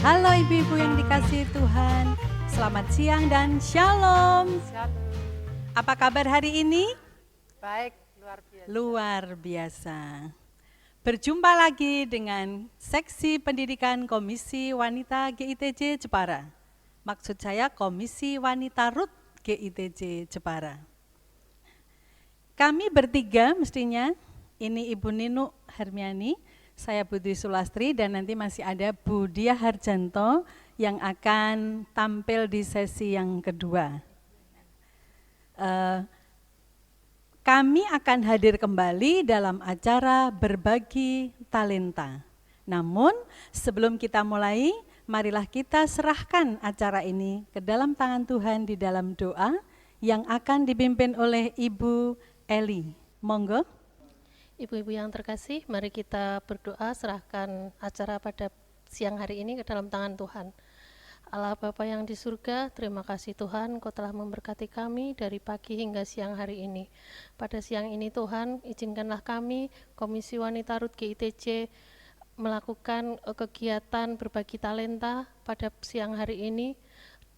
Halo ibu-ibu yang dikasihi Tuhan, selamat siang dan shalom. Shalom. Apa kabar hari ini? Baik, luar biasa. Luar biasa. Berjumpa lagi dengan Seksi Pendidikan Komisi Wanita GITJ Jepara. Maksud saya Komisi Wanita RUT GITJ Jepara. Kami bertiga mestinya, ini Ibu Ninu Hermiani, saya Budi Sulastri, dan nanti masih ada Bu Dia Harjanto yang akan tampil di sesi yang kedua. Kami akan hadir kembali dalam acara Berbagi Talenta. Namun sebelum kita mulai, marilah kita serahkan acara ini ke dalam tangan Tuhan di dalam doa yang akan dipimpin oleh Ibu Eli. Monggo. Ibu-ibu yang terkasih, mari kita berdoa serahkan acara pada siang hari ini ke dalam tangan Tuhan. Allah Bapa yang di surga, terima kasih Tuhan, Kau telah memberkati kami dari pagi hingga siang hari ini. Pada siang ini Tuhan, izinkanlah kami, Komisi Wanita RUT GITJ, melakukan kegiatan berbagi talenta pada siang hari ini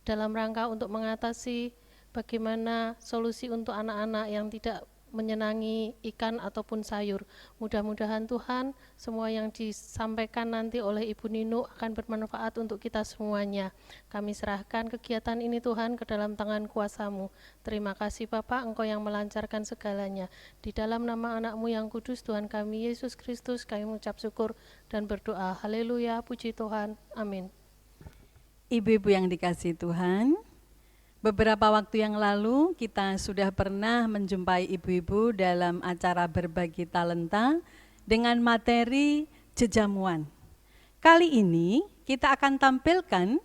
dalam rangka untuk mengatasi bagaimana solusi untuk anak-anak yang tidak menyenangi ikan ataupun sayur. Mudah-mudahan Tuhan, semua yang disampaikan nanti oleh Ibu Ninu akan bermanfaat untuk kita semuanya. Kami serahkan kegiatan ini Tuhan ke dalam tangan kuasa-Mu. Terima kasih Bapak, Engkau yang melancarkan segalanya. Di dalam nama anak-Mu yang kudus, Tuhan kami Yesus Kristus, kami mengucap syukur dan berdoa. Haleluya, puji Tuhan. Amin. Ibu-ibu yang dikasihi Tuhan, beberapa waktu yang lalu kita sudah pernah menjumpai ibu-ibu dalam acara Berbagi Talenta dengan materi jejamuan. Kali ini kita akan tampilkan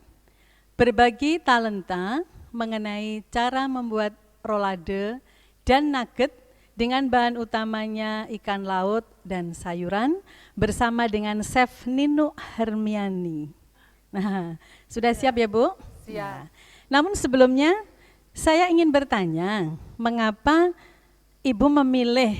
berbagi talenta mengenai cara membuat rolade dan nugget dengan bahan utamanya ikan laut dan sayuran bersama dengan Chef Ninu Hermiani. Nah, sudah siap ya Bu? Siap. Nah, namun sebelumnya saya ingin bertanya, mengapa Ibu memilih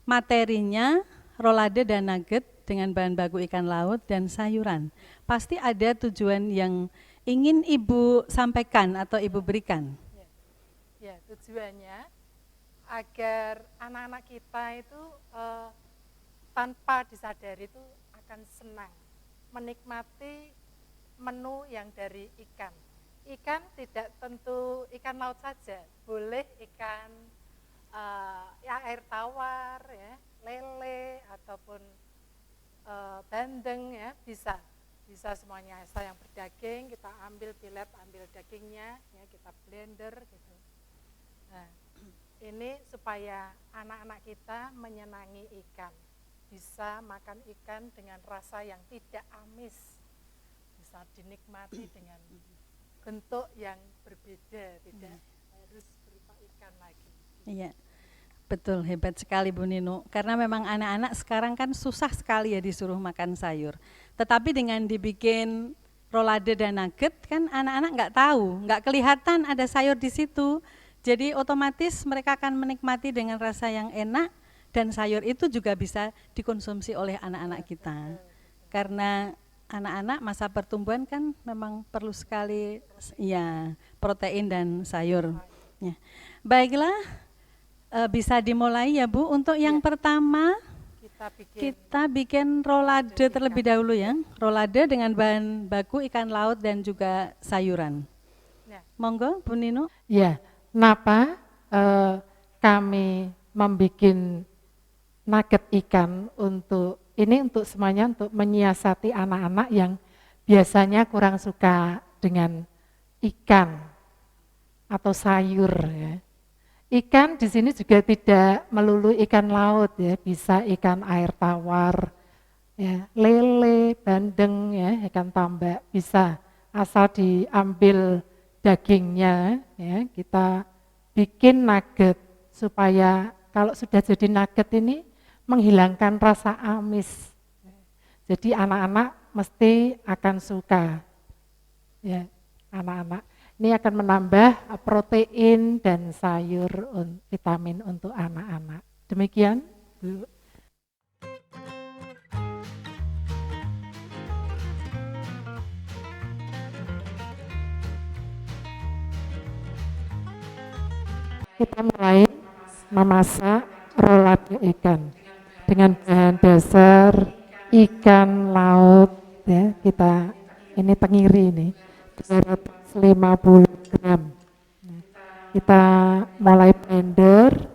materinya rolade dan nugget dengan bahan baku ikan laut dan sayuran? Pasti ada tujuan yang ingin Ibu sampaikan atau Ibu berikan. Ya, tujuannya agar anak-anak kita itu tanpa disadari itu akan senang menikmati menu yang dari ikan. Ikan tidak tentu ikan laut saja, boleh ikan ya, air tawar, ya, lele ataupun bandeng, ya, bisa semuanya. Asal yang berdaging kita ambil filet, ambil dagingnya, ya, kita blender gitu. Nah, ini supaya anak-anak kita menyenangi ikan, bisa makan ikan dengan rasa yang tidak amis, bisa dinikmati dengan bentuk yang berbeda, tidak harus berupa ikan lagi. Iya, betul, hebat sekali Bu Ninu. Karena memang anak-anak sekarang kan susah sekali ya disuruh makan sayur. Tetapi dengan dibikin rolade dan nugget kan anak-anak nggak tahu, nggak kelihatan ada sayur di situ. Jadi otomatis mereka akan menikmati dengan rasa yang enak dan sayur itu juga bisa dikonsumsi oleh anak-anak kita. Karena anak-anak masa pertumbuhan kan memang perlu sekali ya protein dan sayur. Ya. Baiklah, bisa dimulai ya Bu. Untuk yang pertama kita bikin rolade terlebih dahulu ya. Rolade dengan bahan baku ikan laut dan juga sayuran. Monggo Bu Ninu. Ya, kenapa kami membuat nugget ikan untuk semuanya untuk menyiasati anak-anak yang biasanya kurang suka dengan ikan atau sayur, ya. Ikan di sini juga tidak melulu ikan laut, ya, bisa ikan air tawar, ya, lele, bandeng, ya, ikan tambak bisa, asal diambil dagingnya, ya, kita bikin nugget supaya kalau sudah jadi nugget ini menghilangkan rasa amis. Jadi anak-anak mesti akan suka. Ya, anak-anak. Ini akan menambah protein dan sayur vitamin untuk anak-anak. Demikian, Bu. kita mulai memasak rolade ikan dengan bahan dasar ikan laut ya. Kita ini tenggiri ini 250 gram. Nah, kita mulai blender.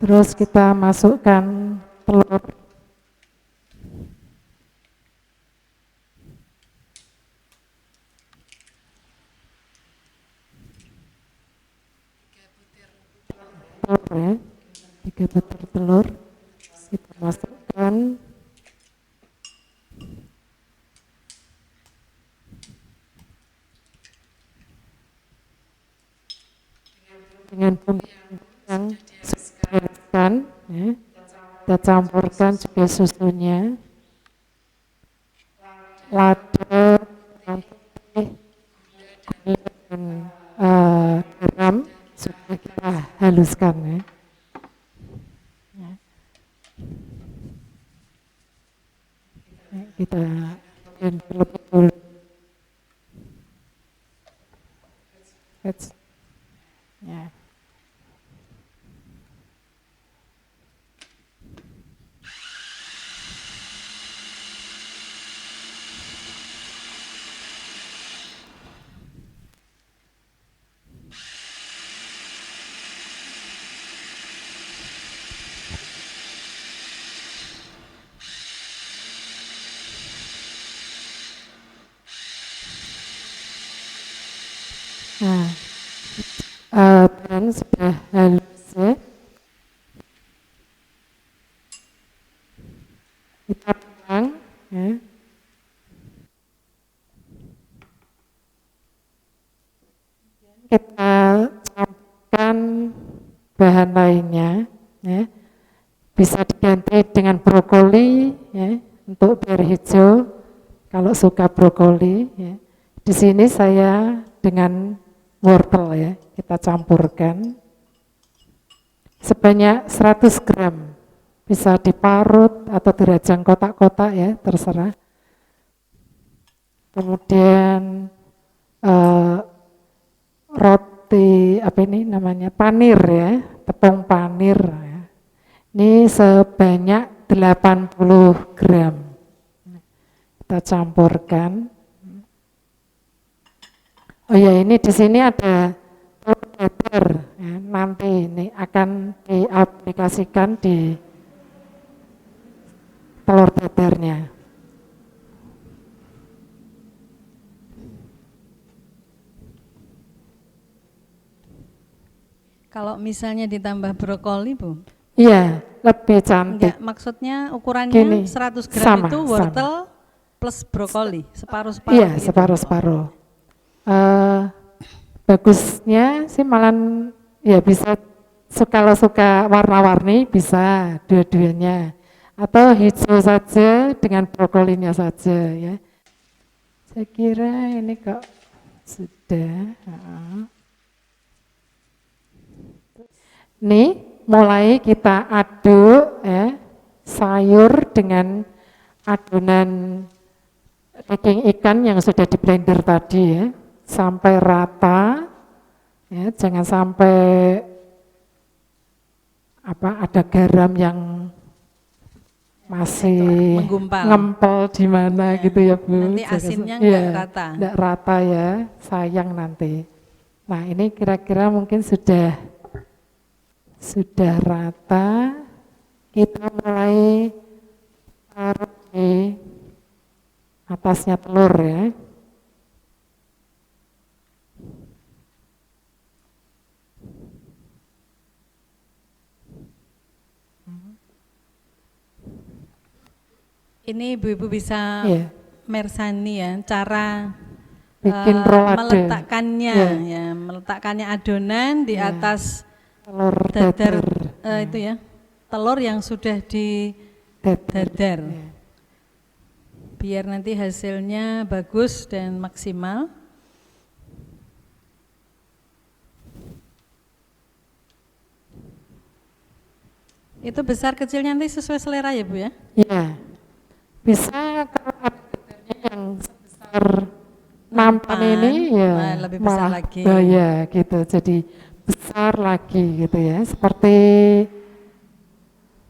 Terus kita masukkan telur. Telur ya, 3 butir telur kita masukkan. Dengan bumbu yang sudah ya, kita campurkan juga susunya, lada, putih, dan garam sudah kita haluskan ya. Kita blender lebih dulu. Ya. Nah, dan sudah halus ya. Kita tuang ya. Kita campurkan bahan lainnya ya. Bisa diganti dengan brokoli ya, untuk biar hijau kalau suka brokoli ya. Di sini saya dengan wortel ya, kita campurkan sebanyak 100 gram, bisa diparut atau dirajang kotak-kotak ya, terserah. Kemudian roti apa ini namanya, panir ya, tepung panir ya. Ini sebanyak 80 gram, kita campurkan. Oh ya, ini di sini ada telur dadar ya, nanti ini akan diaplikasikan di telur dadarnya. Kalau misalnya ditambah brokoli, Bu? Iya, lebih cantik. Enggak, maksudnya ukurannya Gini, 100 gram sama, itu wortel plus brokoli, separuh-separuh. Iya, gitu. separuh-separuh. Bagusnya sih malah ya bisa kalau suka warna-warni bisa dua-duanya, atau hijau saja dengan brokolinya saja ya. Saya kira ini kok sudah. Nih mulai kita aduk ya, sayur dengan adonan daging ikan yang sudah di blender tadi ya, sampai rata ya, jangan sampai ada garam yang masih menggumpal, ngempel di mana ya, gitu ya Bu. Nanti asinnya enggak rata. Enggak rata ya, sayang nanti. Nah ini kira-kira mungkin sudah rata, kita mulai taruh di atasnya telur ya. Ini ibu-ibu bisa mersani ya, cara bikin rolade. meletakkannya ya, meletakkannya adonan di atas telur dadar itu ya, telur yang sudah di dadar. Biar nanti hasilnya bagus dan maksimal. Itu besar kecilnya nanti sesuai selera ya Bu ya? Ya, bisa kalau ada getarnya yang sebesar nampan ini ya nah, lebih besar malah lagi. ya gitu, jadi besar lagi gitu ya, seperti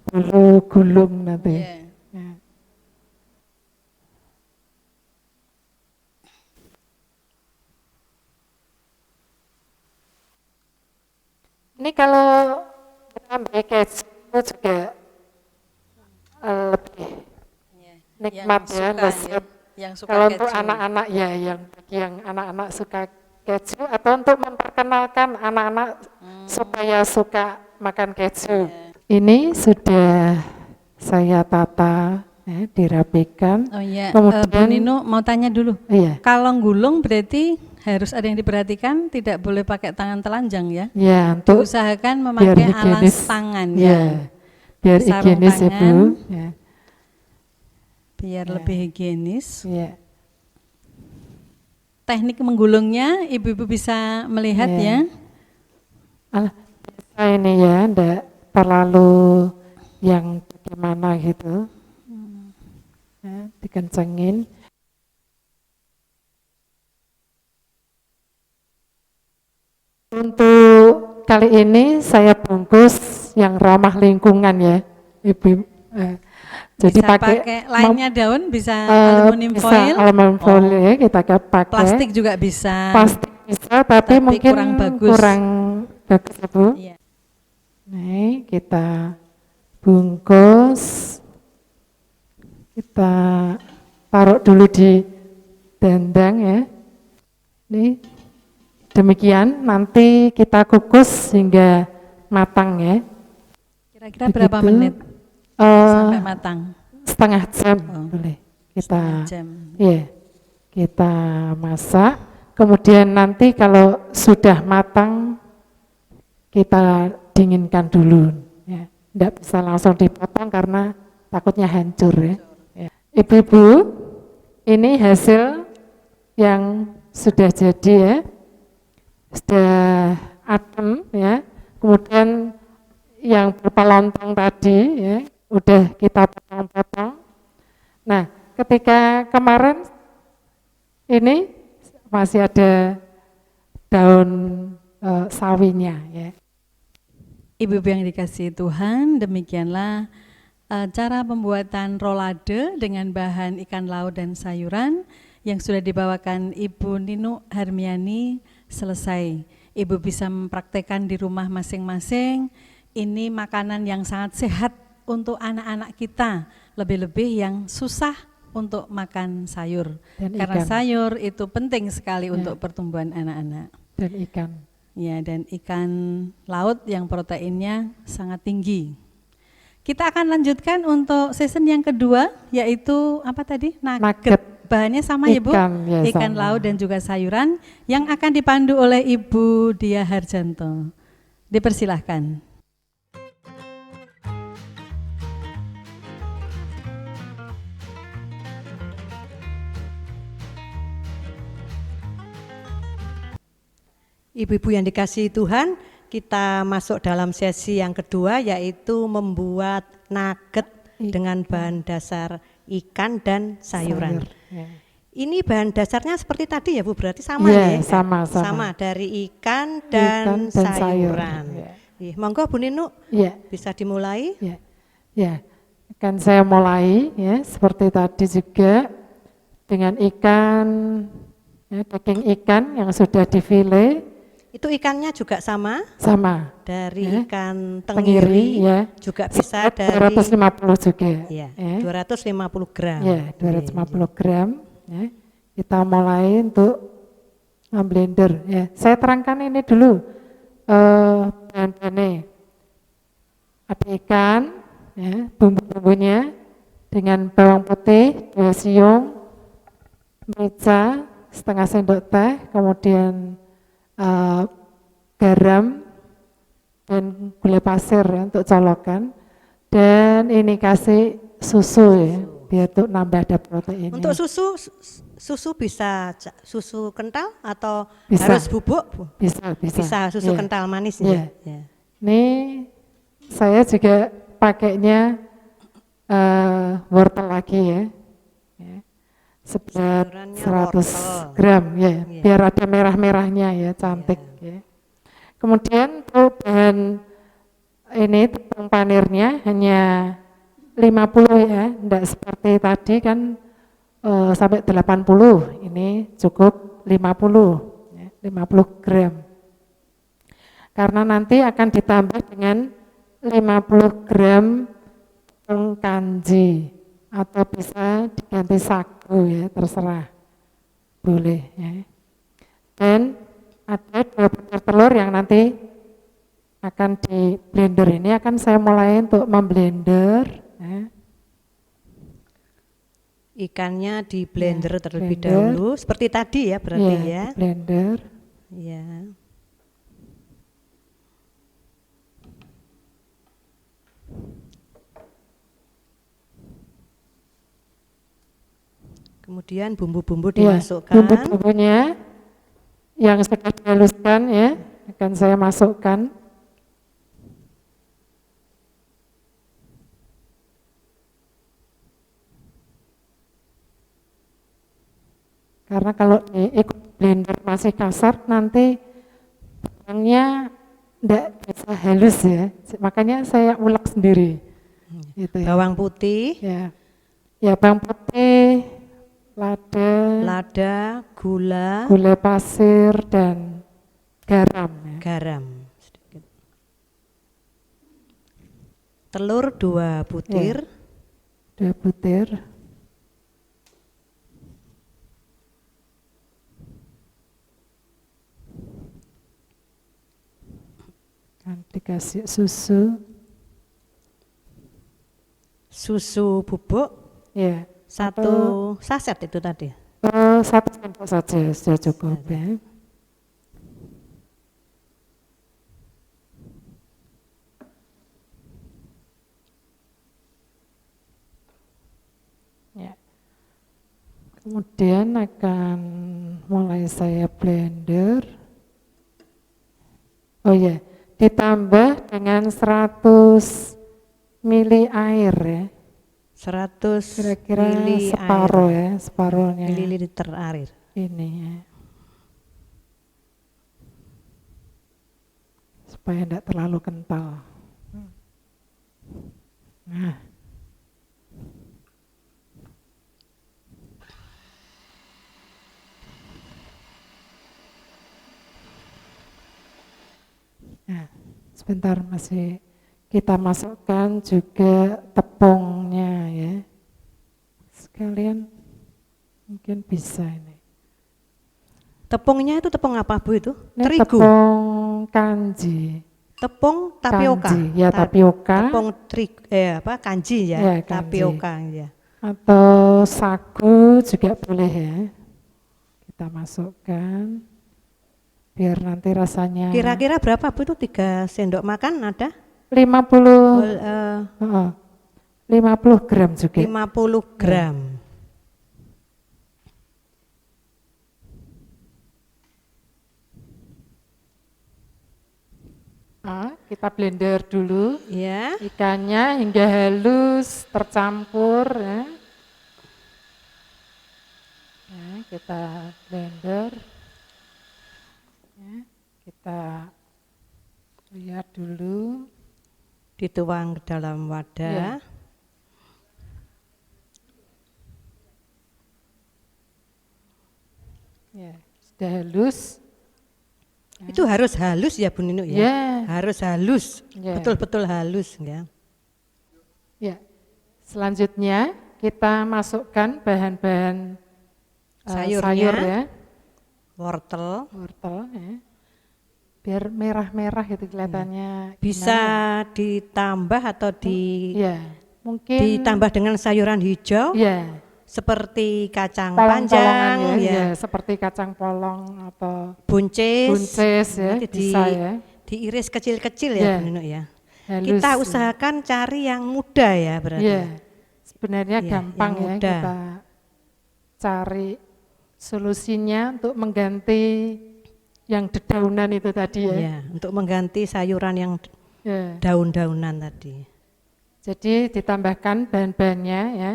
bulu gulung nanti. Iya. Ya. Ini kalau menambah keju juga lebih Iya. nikmat Yang ya, suka, lezat. yang suka Kalau untuk keju. anak-anak ya, yang bagi yang anak-anak suka keju atau untuk memperkenalkan anak-anak supaya suka makan keju. Ini sudah saya tata, ya, dirapikan. Oh iya, Kemudian, Bu Nino mau tanya dulu. Iya, Kalau gulung berarti harus ada yang diperhatikan, tidak boleh pakai tangan telanjang ya. ya untuk Usahakan biar memakai alas higienis, tangan ya, ya. biar Sarung higienis ya Bu. tangan. Ya, Biar Ya. lebih higienis. ya. Teknik menggulungnya ibu-ibu bisa melihat Ya. ya. Biasa ini ya, enggak terlalu yang bagaimana gitu. Ya, dikencengin. Untuk kali ini saya bungkus yang ramah lingkungan ya, Ibu. Jadi Bisa pakai lainnya daun, bisa aluminium bisa foil. aluminium foil ya, kita pakai. Plastik juga bisa. Plastik bisa, tapi mungkin kurang bagus. kurang bagus ya Bu. Iya. Nih kita bungkus, kita taruh dulu di dandang ya. Nih demikian, nanti kita kukus hingga matang ya. Kira-kira berapa Begitu. menit Eh, sampai matang? setengah jam Oh, boleh kita, setengah jam. ya kita masak. Kemudian nanti kalau sudah matang kita dinginkan dulu. Ya, tidak bisa langsung dipotong karena takutnya hancur ya. Ya. Ibu-ibu, ini hasil yang sudah jadi ya, sudah adem ya. Kemudian yang berupa lontong tadi ya, udah kita potong-potong. Nah, ketika kemarin ini masih ada daun sawinya ya. Ibu-ibu yang dikasihi Tuhan, demikianlah cara pembuatan rolade dengan bahan ikan laut dan sayuran yang sudah dibawakan Ibu Nino Harmiani selesai. Ibu bisa mempraktekkan di rumah masing-masing. Ini makanan yang sangat sehat untuk anak-anak kita, lebih-lebih yang susah untuk makan sayur. Dan Karena ikan. sayur itu penting sekali Ya. untuk pertumbuhan anak-anak. Dan ikan. Ya, dan ikan laut yang proteinnya sangat tinggi. Kita akan lanjutkan untuk season yang kedua, yaitu apa tadi? Nugget. Bahannya sama ya Bu? Ikan, ya, Ikan sama. laut dan juga sayuran yang akan dipandu oleh Ibu Dia Harjanto. Dipersilahkan. Ibu-ibu yang dikasihi Tuhan, kita masuk dalam sesi yang kedua yaitu membuat nugget dengan bahan dasar ikan dan sayuran. Sayur, ya. Ini bahan dasarnya seperti tadi ya Bu, berarti sama Ya, ya? sama. Sama dari ikan Ikan dan, dan sayur, sayuran. ya. Ih, monggo Bu Ninu, Ya, bisa dimulai. ya, ya. Akan saya mulai ya seperti tadi juga dengan ikan, ya, daging ikan yang sudah difile Itu ikannya juga sama sama dari Ya. ikan Tenggiri, tenggiri, ya. juga bisa dari 250 juga. ya, Ya. 250 gram. Ya, 250 gram. Ya. Kita mulai untuk blender. Ya. Saya terangkan ini dulu bahan-bahannya. Ada ikan, ya, bumbu-bumbunya dengan bawang putih 2 siung, merica setengah sendok teh, kemudian garam dan gula pasir ya, untuk colokan, dan ini kasih susu ya biar untuk nambah ada proteinnya. Untuk susu bisa susu kental atau Bisa. harus bubuk Bu? bisa Bisa susu ya. kental manis Iya. ya. Ini saya juga pakainya wortel lagi ya. Ya. Seberat Sayurannya 100 wortel. gram ya, Iya. biar ada merah-merahnya ya, cantik ya. Kemudian untuk bahan ini tepung panirnya hanya 50 ya, enggak seperti tadi kan sampai 80, ini cukup 50 ya, 50 gram. Karena nanti akan ditambah dengan 50 gram tepung kanji atau bisa diganti sagu ya, terserah, boleh ya. Dan ada 2 butir telur yang nanti akan di blender. Ini akan saya mulai untuk memblender ya. Ikannya di blender terlebih blender. dahulu, seperti tadi ya berarti Iya, ya. di blender. Ya. Kemudian bumbu-bumbu Iya, dimasukkan. bumbu-bumbunya yang sudah dihaluskan ya, akan saya masukkan. Karena kalau diikut blender masih kasar, nanti barangnya enggak bisa halus ya. Makanya saya ulek sendiri. Gitu ya. Bawang putih, Ya. Ya, bawang putih, lada, lada, gula, gula pasir dan garam ya. garam sedikit. Telur 2 butir. 2 butir. Dan dikasih susu. Susu bubuk Ya. 1 saset itu tadi. 1 sendok saja sudah cukup ya. Ya. Kemudian akan mulai saya blender. Oh ya, ditambah dengan 100 mili air ya. 100 Kira-kira mili separuh air. ya, separuhnya Mililiter air. ini ya. Supaya tidak terlalu kental. Nah. Nah, sebentar masih kita masukkan juga tepungnya ya. Sekalian mungkin bisa ini. Tepungnya itu tepung apa Bu itu? Ini Terigu. tepung kanji. Tepung tapioka. Kanji, ya tapioka. Tepung kanji ya, Ya, kanji. tapioka ya. Atau sagu juga boleh ya. Kita masukkan biar nanti rasanya Kira-kira berapa Bu itu? 3 sendok makan ada? 50 Oh, 50 gram juga. 50 gram. Kita blender dulu Ya. ikannya hingga halus tercampur ya. Ya, kita blender. Ya, kita lihat dulu. Dituang ke dalam wadah. Ya, sudah halus. Itu harus halus ya Bu Ninu ya? Ya. Harus halus, Ya. betul-betul halus ya. Ya, selanjutnya kita masukkan bahan-bahan Sayurnya. sayur ya, Wortel. wortel ya, biar merah-merah itu kelihatannya. Bisa gimana. ditambah atau Ya, mungkin. ditambah dengan sayuran hijau Ya, seperti kacang polong-polongan panjang, ya, ya, ya, seperti kacang polong atau buncis, buncis ya, nanti bisa ya. diiris kecil-kecil Ya. ya Bu Ninu ya. Halus, Kita ya. usahakan cari yang muda ya berarti. Ya, sebenarnya Ya, gampang yang ya muda. kita cari solusinya untuk mengganti yang dedaunan itu tadi ya. Ya, untuk mengganti sayuran yang Ya. daun-daunan tadi. Jadi ditambahkan bahan-bahannya ya.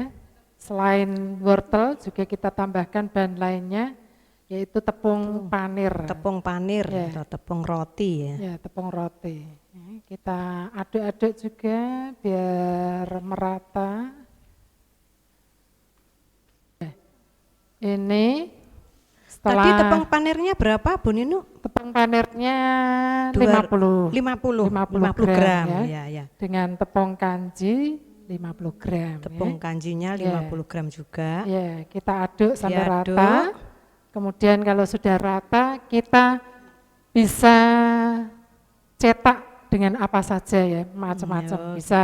Selain wortel juga kita tambahkan bahan lainnya yaitu tepung panir. Tepung panir Ya. atau tepung roti ya. Ya, tepung roti. Ya, kita aduk-aduk juga biar merata. Ya. Ini setelah Tadi tepung panirnya berapa Bu Ninu? tepung panirnya 50 50 gram ya. ya, ya. Dengan tepung kanji 50 gram. Tepung ya. kanjinya 50 gram juga. Ya, kita aduk sampai Diaduk. rata. Kemudian kalau sudah rata, kita bisa cetak dengan apa saja ya, macam-macam. Ya, Bisa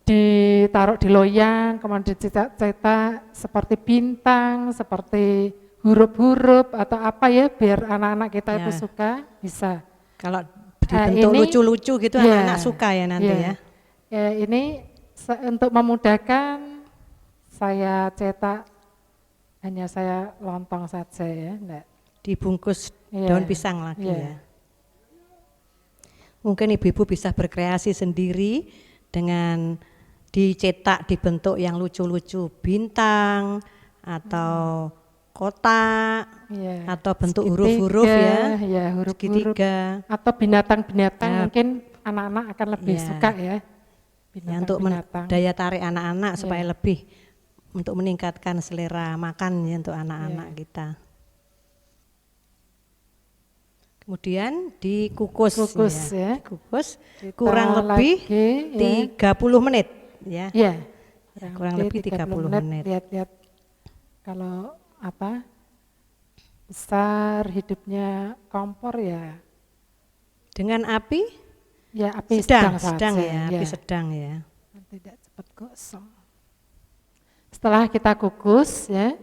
ditaruh di loyang, kemudian dicetak-cetak seperti bintang, seperti huruf-huruf atau apa ya, biar anak-anak kita itu Ya. suka, bisa. Kalau dibentuk ini- lucu-lucu gitu Ya, anak-anak suka ya nanti ya. Ya, ini untuk memudahkan saya cetak hanya saya lontong saja ya, enggak. Dibungkus Iya, daun pisang lagi iya. ya. Mungkin ibu-ibu bisa berkreasi sendiri dengan dicetak dibentuk yang lucu-lucu, bintang atau kotak Iya. atau bentuk Segitiga, huruf-huruf ya, ya huruf-huruf. segitiga. Atau binatang-binatang Ya. mungkin anak-anak akan lebih Ya. suka ya. Ya, untuk Binatang-binatang. daya tarik anak-anak Iya. supaya lebih untuk meningkatkan selera makan ya untuk anak-anak Iya. kita. Kemudian dikukus, Kukus ya. Dikukus Kita kurang lebih lagi, ya. 30 menit ya. Iya. Kurang lebih 30 menit. Lihat-lihat kalau apa besar hidupnya kompor ya. Dengan api Ya api sedang, sedang saja, ya, api sedang ya. tidak cepat gosong. Setelah kita kukus ya,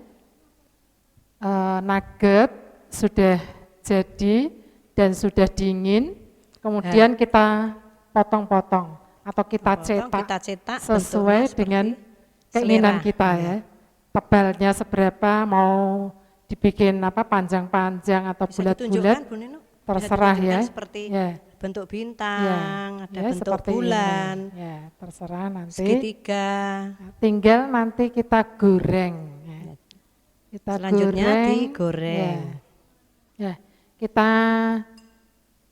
nugget sudah jadi dan sudah dingin, kemudian kita potong-potong atau kita Kita cetak cetak sesuai bentuknya dengan seperti keinginan selera. kita ya. Tebalnya seberapa, mau dibikin apa panjang-panjang atau Bisa bulat-bulat, ditunjukkan Bu Nino? Bisa terserah ditunjukkan ya. seperti Ya. bentuk bintang, ada Ya, bentuk seperti ini. bulan, Ya, terserah nanti. segitiga. Tinggal nanti kita goreng. Ya. Kita Selanjutnya goreng. digoreng. Ya, kita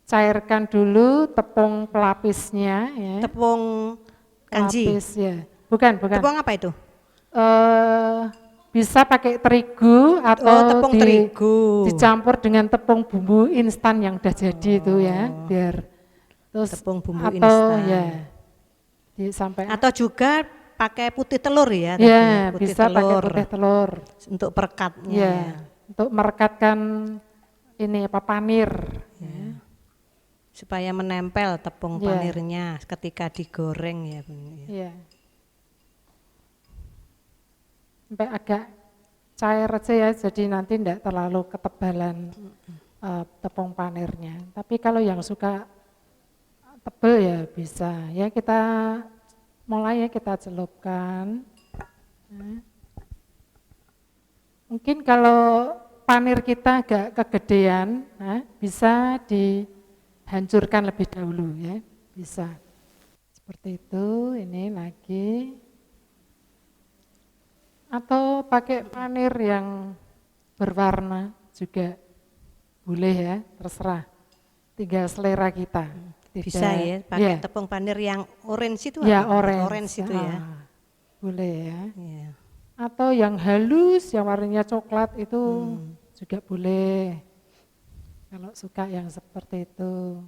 cairkan dulu tepung pelapisnya. Ya. Tepung kanji. Pelapis, ya. Bukan. Tepung apa itu? Bisa pakai terigu atau tepung terigu. dicampur dengan tepung bumbu instan yang udah jadi itu ya, biar terus Tepung bumbu atau instan. ya sampai Atau juga pakai putih telur ya? tadi ya Putih bisa pakai telur putih telur untuk perekatnya. ya untuk merekatkan ini apa panir Ya. Supaya menempel tepung Ya. panirnya ketika digoreng ya. Bu. ya sampai agak cair aja ya, jadi nanti enggak terlalu ketebalan tepung panirnya. Tapi kalau yang suka tebel ya bisa ya, kita mulai ya, kita celupkan. Nah. Mungkin kalau panir kita agak kegedean, nah, bisa dihancurkan lebih dahulu ya, bisa. Seperti itu, ini lagi. Atau pakai panir yang berwarna juga boleh ya, terserah. Tinggal selera kita. Bisa ya, pakai ya. tepung panir yang orange itu Ya, apa? orange. Orange itu ya. Boleh ya. Iya. Atau yang halus, yang warnanya coklat itu juga boleh. Kalau suka yang seperti itu.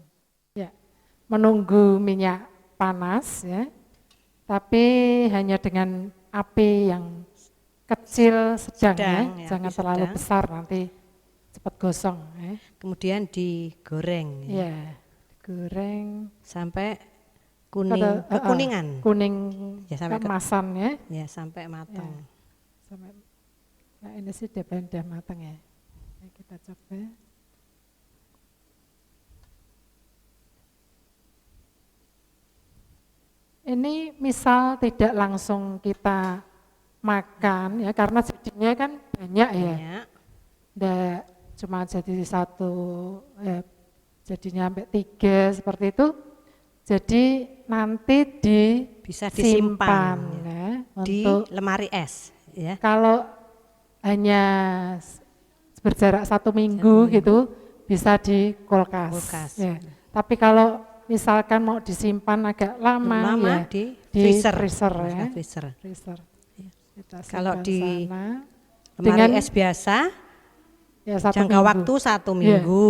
Ya, menunggu minyak panas ya. Tapi hanya dengan api yang kecil sedang Sedang, ya, ya, jangan api terlalu sedang. besar nanti cepat gosong ya. Kemudian digoreng ya. Ya, digoreng Sampai kuning, Kata- kekuningan. kuning Ya, sampai ke- keemasan ya. Ya, sampai matang. Sampai, nah ini sih udah matang ya. Nah, kita coba. Ini misal tidak langsung kita makan ya, karena jadinya kan banyak ya. Banyak. Nggak cuma jadi satu, jadinya sampai 3 seperti itu. Jadi nanti Bisa disimpan disimpan ya, di untuk lemari es, ya. kalau hanya berjarak 1 minggu gitu bisa di kulkas. Kulkas. Ya. Tapi kalau misalkan mau disimpan agak lama, Lama ya di di freezer, freezer ya. Kulkas freezer. Freezer. Kita Kalau simpan di sana. Lemari Dengan es biasa ya 1 jangka minggu. waktu 1 minggu.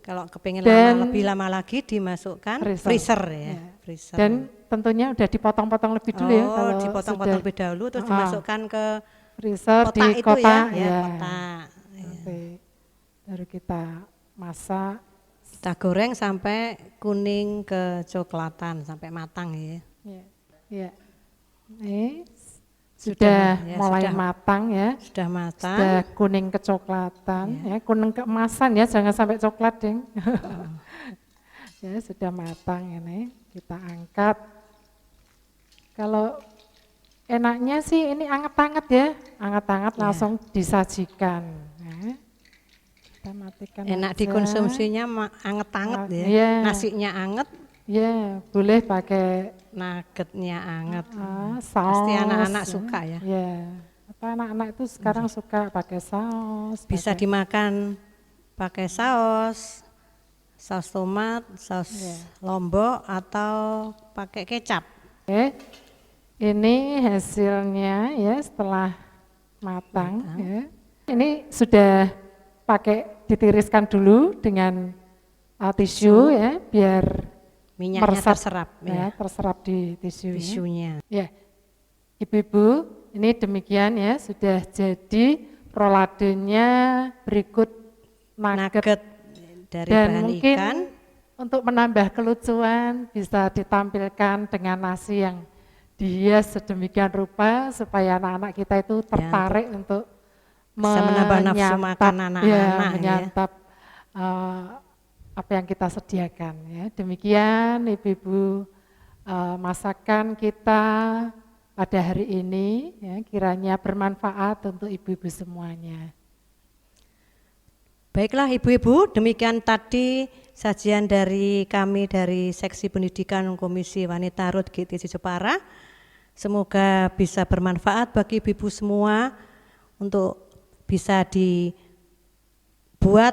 Kalau kepingin Dan lebih lama lagi dimasukkan freezer. freezer, ya. Ya. Freezer. Dan tentunya udah dipotong-potong lebih dulu ya, kalau dipotong-potong sudah lebih dahulu terus Ah, dimasukkan ke freezer kotak di itu kotak, ya, kotak. Nanti baru kita masak. Kita goreng sampai kuning kecoklatan sampai matang, ya. Ya, ya. Ini sudah ya, mulai sudah. matang ya, Sudah matang. sudah kuning kecoklatan, ya kuning keemasan ya, jangan sampai coklat deng. Ya sudah matang ini, kita angkat. Kalau enaknya sih ini anget-anget ya, anget-anget Ya. langsung disajikan. Ya. Kita matikan Enak aja. dikonsumsinya anget-anget, ya. Iya. Nasinya anget, Ya, boleh pakai nuggetnya anget. saus. Pasti anak-anak suka ya. Ya, apa anak-anak itu sekarang suka pakai saus. Bisa pakai- dimakan pakai saus tomat, saus lombok atau pakai kecap. Oke, ini hasilnya ya setelah matang. Ya. Ini sudah pakai ditiriskan dulu dengan tisu ya, biar Minyaknya meresap, terserap, ya, terserap di tisu. tisunya. Ya, Ibu-ibu, ini demikian ya, sudah jadi roladenya berikut nugget. Nugget dari Dan bahan mungkin ikan. untuk menambah kelucuan bisa ditampilkan dengan nasi yang dihias sedemikian rupa supaya anak-anak kita itu tertarik untuk bisa menambah nafsu makan anak-anak, ya. menyantap apa yang kita sediakan ya. Demikian Ibu-ibu masakan kita pada hari ini ya, kiranya bermanfaat untuk ibu-ibu semuanya. Baiklah ibu-ibu, demikian tadi sajian dari kami dari Seksi Pendidikan Komisi Wanita RUT GTC Jepara. Semoga bisa bermanfaat bagi ibu-ibu semua untuk bisa dibuat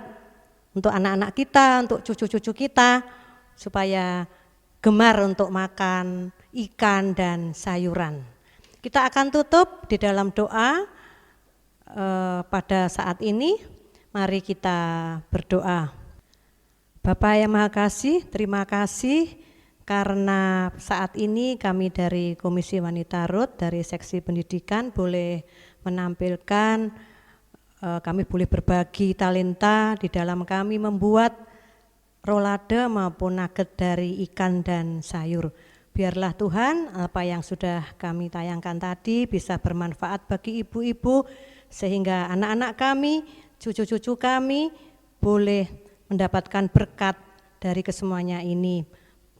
untuk anak-anak kita, untuk cucu-cucu kita, supaya gemar untuk makan ikan dan sayuran. Kita akan tutup di dalam doa pada saat ini. Mari kita berdoa. Bapa yang Maha Kasih, terima kasih karena saat ini kami dari Komisi Wanita RUT, dari Seksi Pendidikan boleh menampilkan, kami boleh berbagi talenta di dalam kami membuat rolade maupun nugget dari ikan dan sayur. Biarlah Tuhan apa yang sudah kami tayangkan tadi bisa bermanfaat bagi ibu-ibu sehingga anak-anak kami, cucu-cucu kami boleh mendapatkan berkat dari kesemuanya ini,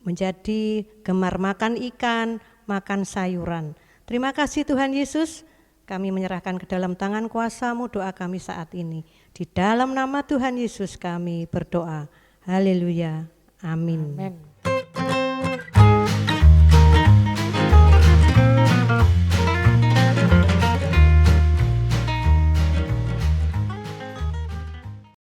menjadi gemar makan ikan, makan sayuran. Terima kasih Tuhan Yesus, kami menyerahkan ke dalam tangan kuasa-Mu doa kami saat ini. Di dalam nama Tuhan Yesus kami berdoa. Haleluya. Amin. Amin.